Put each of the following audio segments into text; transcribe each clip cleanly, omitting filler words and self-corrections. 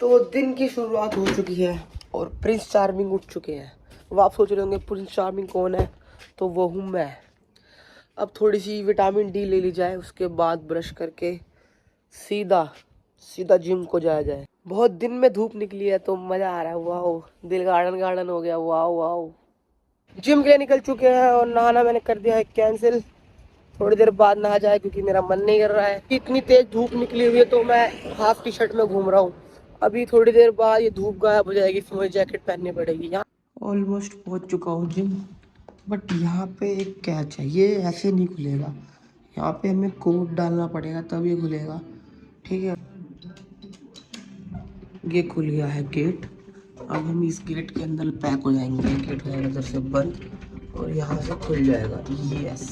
तो दिन की शुरुआत हो चुकी है और प्रिंस चार्मिंग उठ चुके हैं। अब आप सोच रहे होंगे प्रिंस चार्मिंग कौन है, तो वो हूँ मैं। अब थोड़ी सी विटामिन डी ले ली जाए, उसके बाद ब्रश करके सीधा सीधा जिम को जाया जाए। बहुत दिन में धूप निकली है तो मजा आ रहा है। वाह, दिल गार्डन गार्डन हो गया। वाह वाह। जिम के लिए निकल चुके हैं और नहाना मैंने कर दिया है कैंसिल। थोड़ी देर बाद नहा जाए क्योंकि मेरा मन नहीं कर रहा है। इतनी तेज धूप निकली हुई है तो मैं हाफ टी शर्ट में घूम रहा हूँ। अभी थोड़ी देर बाद ये धूप गायब हो जाएगी, फिर मुझे जैकेट पहननी पड़ेगी। यहाँ ऑलमोस्ट पहुँच चुका हूँ जिम, बट यहाँ पे एक कैच है, ये ऐसे नहीं खुलेगा। यहाँ पे हमें कोड डालना पड़ेगा तब ये खुलेगा। ठीक है, ये खुल गया है गेट। अब हम इस गेट के अंदर पैक हो जाएंगे। गेट हो जाएगा इधर से बंद और यहाँ से खुल जाएगा। यस।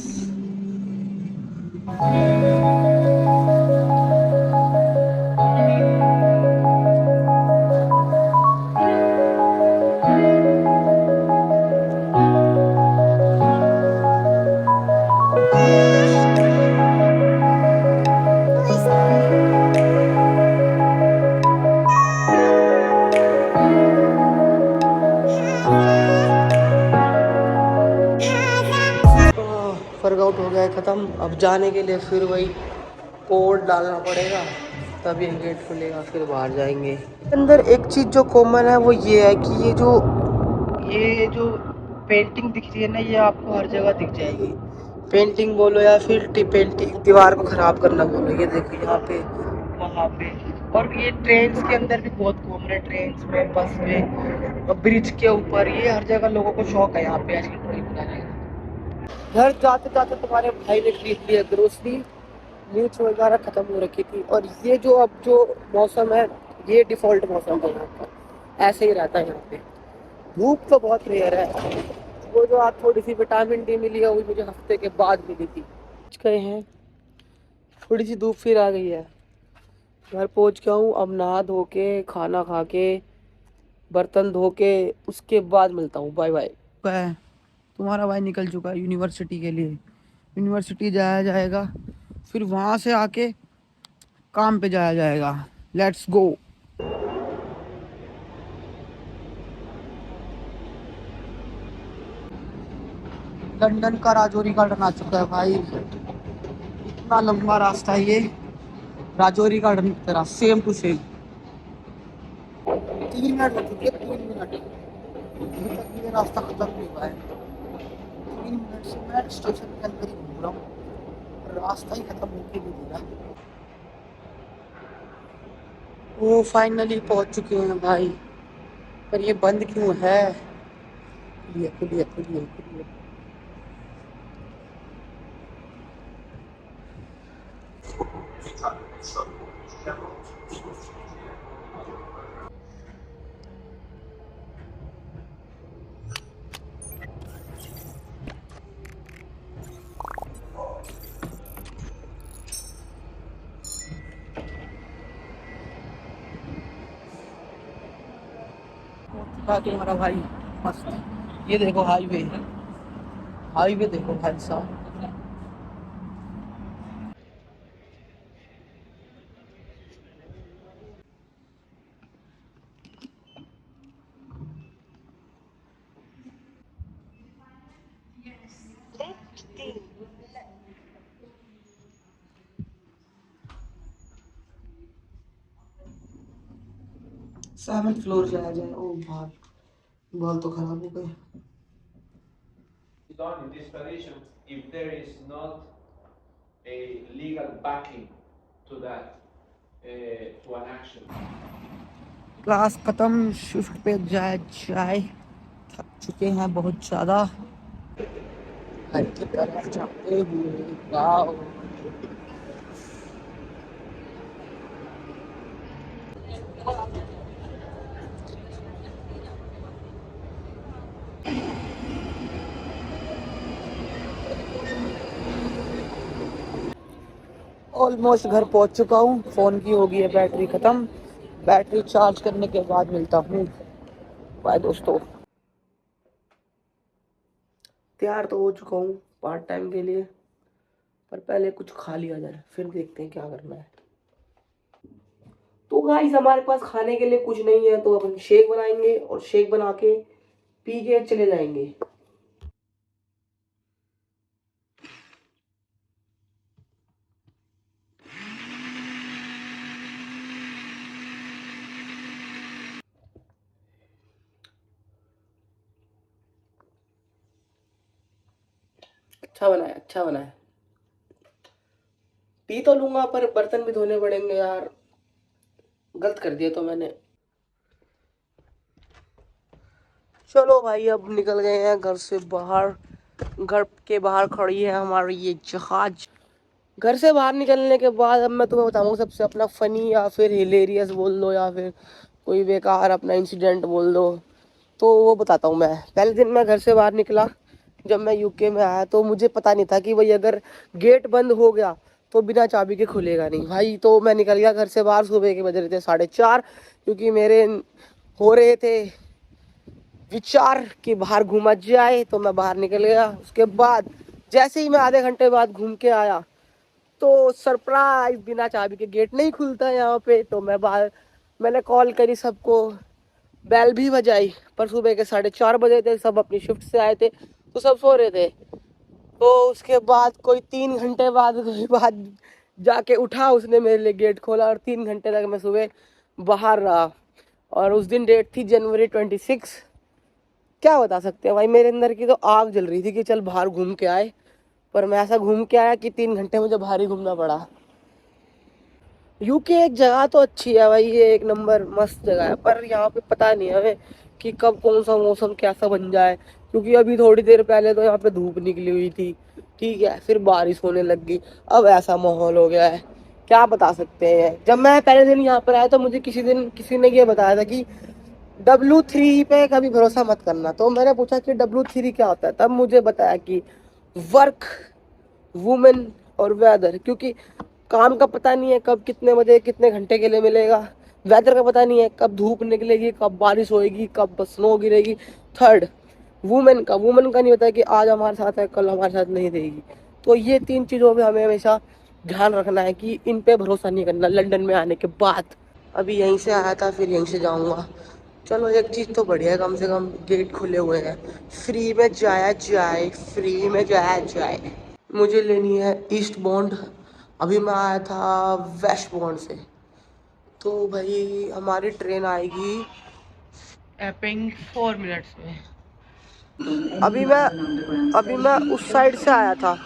वर्कआउट हो गया है ख़त्म। अब जाने के लिए फिर वही कोड डालना पड़ेगा, तब ये गेट खुलेगा, फिर बाहर जाएंगे। अंदर एक चीज़ जो कॉमन है वो ये है कि ये जो पेंटिंग दिख रही है ना, ये आपको हर जगह दिख जाएगी। पेंटिंग बोलो या फिर पेंटिंग दीवार को ख़राब करना बोलो, ये देखो यहाँ पे, वहाँ पे। और ये ट्रेन्स के अंदर भी बहुत कॉमन है। ट्रेन्स में, बस में, ब्रिज के ऊपर, ये हर जगह लोगों को शौक है यहाँ पे आजकल ड्राइंग बनाने का। घर जाते जाते तुम्हारे भाई ने खरीद लिया ग्रोसरी। मिर्च वगैरह खत्म हो रखी थी। और ये जो अब जो मौसम है, ये डिफॉल्ट मौसम है यहाँ का, ऐसे ही रहता है यहाँ पे। धूप तो बहुत रेयर है। वो जो आज थोड़ी सी विटामिन डी मिली है वो मुझे हफ्ते के बाद मिली थी। पहुंच गए हैं, थोड़ी सी धूप फिर आ गई है। घर पहुंच गया हूँ। अब नहा धो के, खाना खा के, बर्तन धो के, उसके बाद मिलता हूँ। Bye bye. तुम्हारा भाई निकल चुका है यूनिवर्सिटी के लिए। यूनिवर्सिटी जाया जाएगा, फिर वहां से आके काम पे जाया जाएगा। Let's go. लंदन का राजौरी गार्डन आ चुका है भाई। इतना लंबा रास्ता है ये राजौरी गार्डन की तरह, सेम टू सेम। 3 मिनट हो चुके हैं, 3 मिनट। अभी तक ये रास्ता खत्म नहीं हुआ है। 3 मिनट से मैं स्टेशन के अंदर ही घूम रहा हूँ, रास्ता ही खत्म होके नहीं दे रहा। वो फाइनली पहुंच चुके हैं भाई, पर ये बंद क्यों है? खुलिए खुलिए खुलिए खुलिए। तुम्हारा भाई मस्त। ये देखो हाईवे, हाईवे देखो भाई साहब। सेवंथ फ्लोर जाया जाए। ओ भाई, बाल तो खराब हो गए। Done in this tradition if there is not a legal backing to that, to an action. Class खत्म, शिफ्ट पे जाए जाए। थक चुके हैं बहुत ज्यादा। घर की तरफ जाते हुए वाओ। ऑलमोस्ट घर पहुंच चुका हूँ। फोन की हो गई है बैटरी खत्म। बैटरी चार्ज करने के बाद मिलता हूँ। बाय दोस्तों। तैयार तो हो चुका हूँ पार्ट टाइम के लिए, पर पहले कुछ खा लिया जाए, फिर देखते हैं क्या करना है। तो गाइस हमारे पास खाने के लिए कुछ नहीं है, तो अपन शेक बनाएंगे और शेक बना के पी के चले जाएंगे। अच्छा बना है, अच्छा बना है। पी तो लूंगा पर बर्तन भी धोने पड़ेंगे यार, गलत कर दिया तो मैंने। चलो भाई अब निकल गए हैं घर से बाहर। घर के बाहर खड़ी है हमारी ये जहाज। घर से बाहर निकलने के बाद अब मैं तुम्हें बताऊंगा सबसे अपना फनी या फिर हिलेरियस बोल दो या फिर कोई बेकार अपना इंसिडेंट बोल दो, तो वो बताता हूँ। मैं पहले दिन मैं घर से बाहर निकला, जब मैं यूके में आया तो मुझे पता नहीं था कि भाई अगर गेट बंद हो गया तो बिना चाबी के खुलेगा नहीं भाई। तो मैं निकल गया घर से बाहर, सुबह के बज रहे थे 4:30, क्योंकि मेरे हो रहे थे विचार कि बाहर घूमा जाए, तो मैं बाहर निकल गया। उसके बाद जैसे ही मैं आधे घंटे बाद घूम के आया तो सरप्राइज, बिना चाबी के गेट नहीं खुलता यहाँ पे। तो मैं बाहर, मैंने कॉल करी सबको, बेल भी बजाई, पर सुबह के 4:30 बजे थे, सब अपनी शिफ्ट से आए थे तो सब सो रहे थे। तो उसके बाद कोई 3 घंटे बाद कोई बात जाके उठा, उसने मेरे लिए गेट खोला और 3 घंटे तक मैं सुबह बाहर रहा। और उस दिन डेट थी जनवरी 26। क्या बता सकते हैं भाई, मेरे अंदर की तो आग जल रही थी कि चल बाहर घूम के आए, पर मैं ऐसा घूम के आया कि 3 घंटे मुझे बाहर ही घूमना पड़ा। यूके एक जगह तो अच्छी है भाई, ये एक नंबर मस्त जगह है, पर यहाँ पे पता नहीं है हमें कि कब कौन सा मौसम कैसा बन जाए। क्योंकि अभी थोड़ी देर पहले तो यहाँ पे धूप निकली हुई थी, ठीक है, फिर बारिश होने लग गई, अब ऐसा माहौल हो गया है, क्या बता सकते हैं। जब मैं पहले दिन यहाँ पर आया तो मुझे किसी ने ये बताया था कि W3 पे कभी भरोसा मत करना। तो मैंने पूछा कि W3 क्या होता है, तब मुझे बताया कि वर्क, वुमेन और वेदर। क्योंकि काम का पता नहीं है कब कितने बजे कितने घंटे के लिए मिलेगा, वेदर का पता नहीं है कब धूप निकलेगी, कब बारिश होएगी, कब स्नो गिरेगी। थर्ड, वुमेन का नहीं पता कि आज हमारे साथ है कल हमारे साथ नहीं रहेगी। तो ये 3 चीज़ों पे हमें हमेशा ध्यान रखना है कि इन पे भरोसा नहीं करना लंदन में आने के बाद। अभी यहीं से आया था, फिर यहीं से जाऊंगा। चलो एक चीज़ तो बढ़िया है, कम से कम गेट खुले हुए हैं, फ्री में जाया जाए, फ्री में जाया जाए। मुझे लेनी है ईस्ट बॉन्ड, अभी मैं आया था वेस्ट बॉन्ड से। तो भाई हमारी ट्रेन आएगी एपिंग 4 मिनट्स में। अभी मैं उस साइड से आया था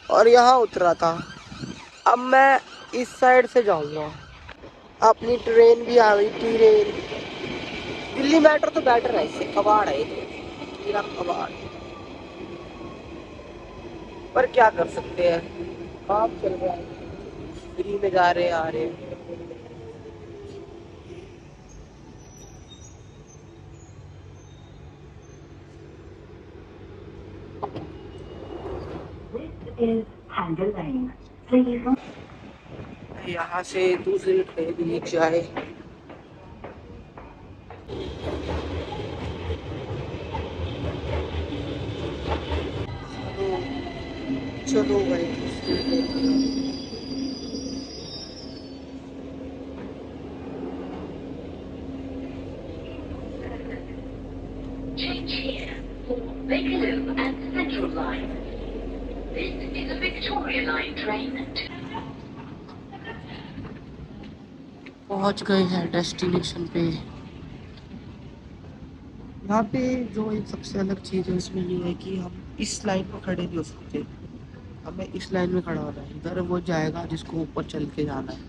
और यहाँ उतरा था, अब मैं इस साइड से जाऊँगा। अपनी ट्रेन भी आ गई, ट्रेन दिल्ली मेट्रो तो बेटर है, इससे कबाड़ है, पूरा कबाड़। पर क्या कर सकते हैं, काम चल रहा है, फ्री में जा रहे आ रहे। यहाँ से दूसरी ट्रेन ली जाए। चलो भाई दूसरी train. Change here for Bakerloo and Central Line. This is a Victoria Line train. पहुंच गए हैं डेस्टिनेशन पे। यहाँ पे जो एक सबसे अलग चीज़ है उसमें ये है कि हम इस लाइन पर खड़े नहीं हो सकते, हमें इस लाइन में खड़ा होना है, इधर वो जाएगा जिसको ऊपर चल के जाना है।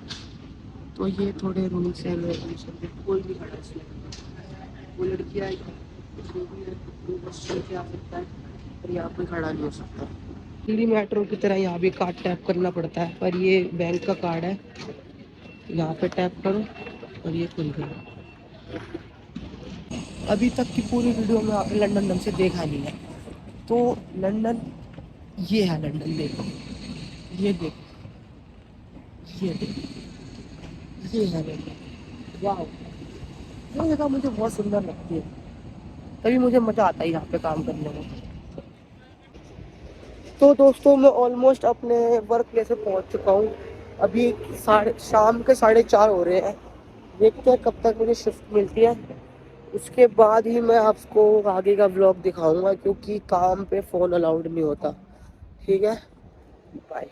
तो ये थोड़े रूल्स हैं रेगुलेशन, कोई नहीं खड़ा इस लाइन में। वो लड़की आएगी जो भी है वो बस चल के आ सकता है, पर यहाँ पे खड़ा नहीं हो सकता। दिल्ली मेट्रो की तरह यहाँ भी कार्ड टैप करना पड़ता है, पर ये बैंक का कार्ड है, यहाँ पे टैप करो और ये खुल गया। अभी तक की पूरी वीडियो में आपने लंदन ढंग से देखा नहीं है, तो लंदन ये है, लंदन देखो, ये देखो, ये देखो, ये है लंदन। वाह, ये जगह मुझे बहुत सुंदर लगती है, तभी मुझे मज़ा आता है यहाँ पे काम करने में। तो दोस्तों मैं ऑलमोस्ट अपने वर्क प्लेस पे पहुँच चुका हूँ। अभी शाम के 4:30 हो रहे हैं देखते हैं कब तक मुझे शिफ्ट मिलती है, उसके बाद ही मैं आपको आगे का व्लॉग दिखाऊंगा, क्योंकि काम पे फ़ोन अलाउड नहीं होता। ठीक है, bye.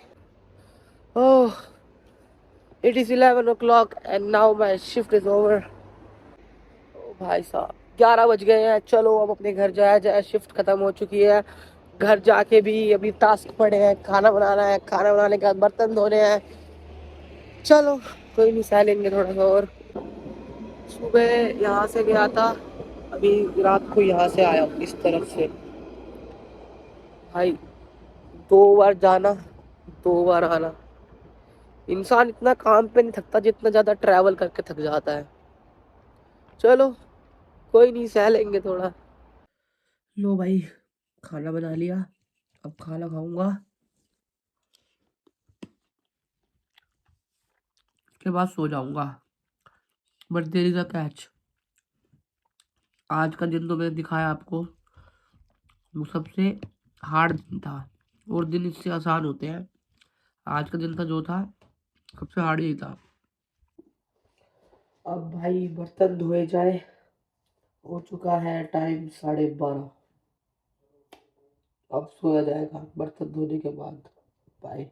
Oh, it is 11 o'clock and now my shift is over. भाई साहब 11 बज गए हैं, चलो अब अपने घर जाया जाए, शिफ्ट खत्म हो चुकी है। घर जाके भी अभी टास्क पड़े हैं, खाना बनाना है, खाना बनाने के बाद बर्तन धोने हैं। चलो कोई नहीं, सह लेंगे थोड़ा सा और। सुबह यहाँ से गया था, अभी रात को यहाँ से आया हूँ इस तरफ से। भाई 2 बार जाना, 2 बार आना। इंसान इतना काम पे नहीं थकता जितना ज्यादा ट्रैवल करके थक जाता है। चलो कोई नहीं, सह लेंगे थोड़ा। लो भाई, खाना बना लिया, अब खाना खाऊंगा, उसके बाद सो जाऊंगा। But there is a catch, आज का दिन तो मैंने दिखाया आपको, वो सबसे हार्ड दिन था, और दिन इससे आसान होते हैं। आज का दिन था जो था, सबसे हार्ड ही था। अब भाई बर्तन धोए जाए, हो चुका है टाइम 12:30। अब सोया जाएगा बर्तन धोने के बाद। बाय।